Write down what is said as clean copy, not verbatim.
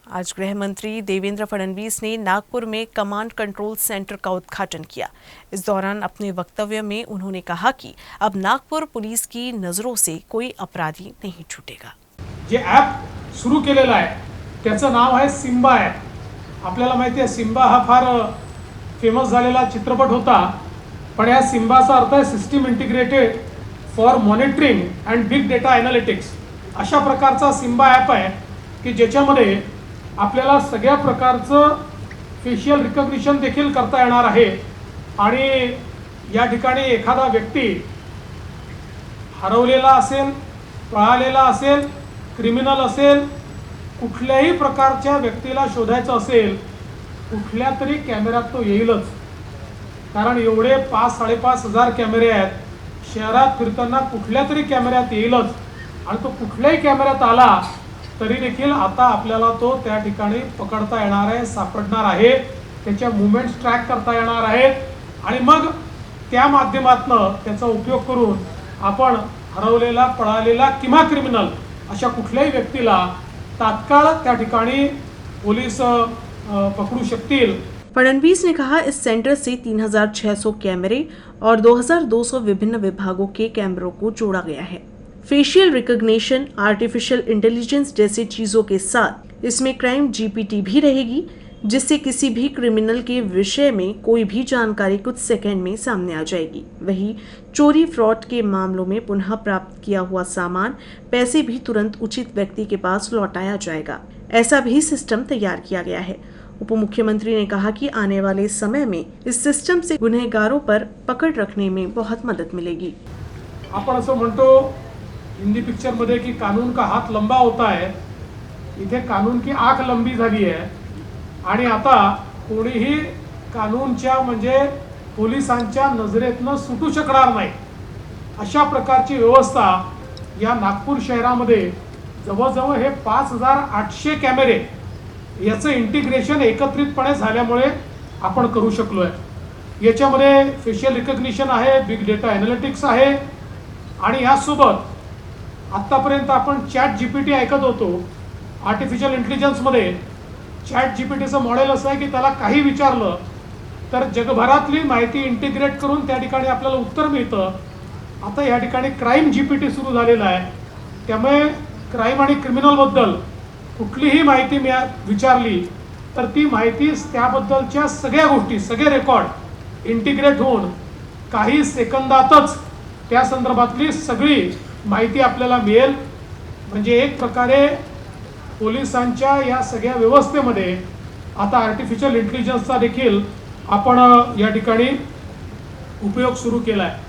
आज गृह मंत्री देवेंद्र फडणवीस ने नागपुर में कमांड कंट्रोल सेंटर का उद्घाटन किया। इस दौरान अपने वक्तव्य में उन्होंने कहा कि अब नागपुर पुलिस की नजरों से कोई अपराधी नहीं छूटेगा। जे ॲप सुरू केलेलं आहे त्याचं नाव आहे सिम्बा ॲप। आपल्याला माहिती आहे सिम्बा हा फार फेमस झालेला चित्रपट होता, पण या सिम्बाचा अर्थ आहे system integrated for monitoring and big data analytics. अशा प्रकारचा सिम्बा ॲप आहे की ज्याच्यामध्ये आपल्याला सगळ्या प्रकारचं फेशियल रिकग्निशन देखील करता येणार आहे आणि या ठिकाणी एखादा व्यक्ती हरवलेला असेल, पळालेला असेल, क्रिमिनल असेल, कुठल्याही प्रकारच्या व्यक्तीला शोधायचं असेल कुठल्या तरी कॅमेऱ्यात तो येईलच। कारण एवढे 5-5.5 हजार कॅमेरे आहेत शहरात, फिरताना कुठल्या तरी कॅमेऱ्यात येईलच आणि तो कुठल्याही कॅमेऱ्यात आला तरी देखील आता आपल्याला तो त्या ठिकाणी पकडता येणार आहे, सापडणार आहे, त्याच्या मूवमेंट्स ट्रॅक करता येणार आहेत आणि मग त्या माध्यमातून त्याचा उपयोग करून आपण हरवलेला, पळालेला किंवा क्रिमिनल अशा कुठल्याही व्यक्तीला तात्काळ त्या ठिकाणी पोलीस पकडू शकतील। फडणवीस ने कहा, इस सेंटर से 3600 कैमरे और 2200 विभिन्न विभागों के कैमरों को जोड़ा गया है। फेशियल रिकॉग्निशन, आर्टिफिशियल इंटेलिजेंस जैसे चीजों के साथ इसमें क्राइम जीपीटी भी रहेगी, जिससे किसी भी क्रिमिनल के विषय में कोई भी जानकारी कुछ सेकंड में सामने आ जाएगी। वहीं चोरी फ्रॉड के मामलों में पुनः प्राप्त किया हुआ सामान, पैसे भी तुरंत उचित व्यक्ति के पास लौटाया जाएगा। ऐसा भी सिस्टम तैयार किया गया है। उप मुख्यमंत्री ने कहा कि आने वाले समय में इस सिस्टम से गुनहगारों पर पकड़ रखने में बहुत मदद मिलेगी। आपण असं म्हणतो हिंदी पिक्चर मध्ये की कानून का हात लंबा होता है, इथे कानून की आंख लंबी झाली आहे आणि आता कोणीही कानूनच्या म्हणजे पोलिसांच्या नजरेतनं सुटू शकणार नाही। अशा प्रकारची व्यवस्था या नागपूर शहरामध्ये जवळजवळ हे 5800 कॅमेरे याचं इंटिग्रेशन एकत्रितपणे झाल्यामुळे आपण करू शकलो आहे। याच्यामध्ये फेशियल रिकग्निशन आहे, बिग डेटा ॲनालिटिक्स आहे आणि यासोबत आतापर्यंत आपण चॅट जीपीटी ऐकत होतो। आर्टिफिशियल इंटेलिजन्समध्ये चॅट जीपीटीचं मॉडेल असं आहे की त्याला काही विचारलं तर जगभरातली माहिती इंटिग्रेट करून त्या ठिकाणी आपल्याला उत्तर मिळतं। आता या ठिकाणी क्राईम जीपीटी सुरू झालेला आहे, त्यामुळे क्राईम आणि क्रिमिनलबद्दल कुठलीही माहिती विचारली तर ती माहिती त्याबद्दलच्या सगळ्या गोष्टी, सगळे रेकॉर्ड इंटिग्रेट होऊन काही सेकंदातच त्या संदर्भातली सगळी माहिती आपल्याला मिळेल। म्हणजे एक प्रकारे पोलिसांच्या या सगळ्या व्यवस्थेमध्ये आता आर्टिफिशियल इंटेलिजन्सचा देखील आपण या ठिकाणी उपयोग सुरू केला आहे।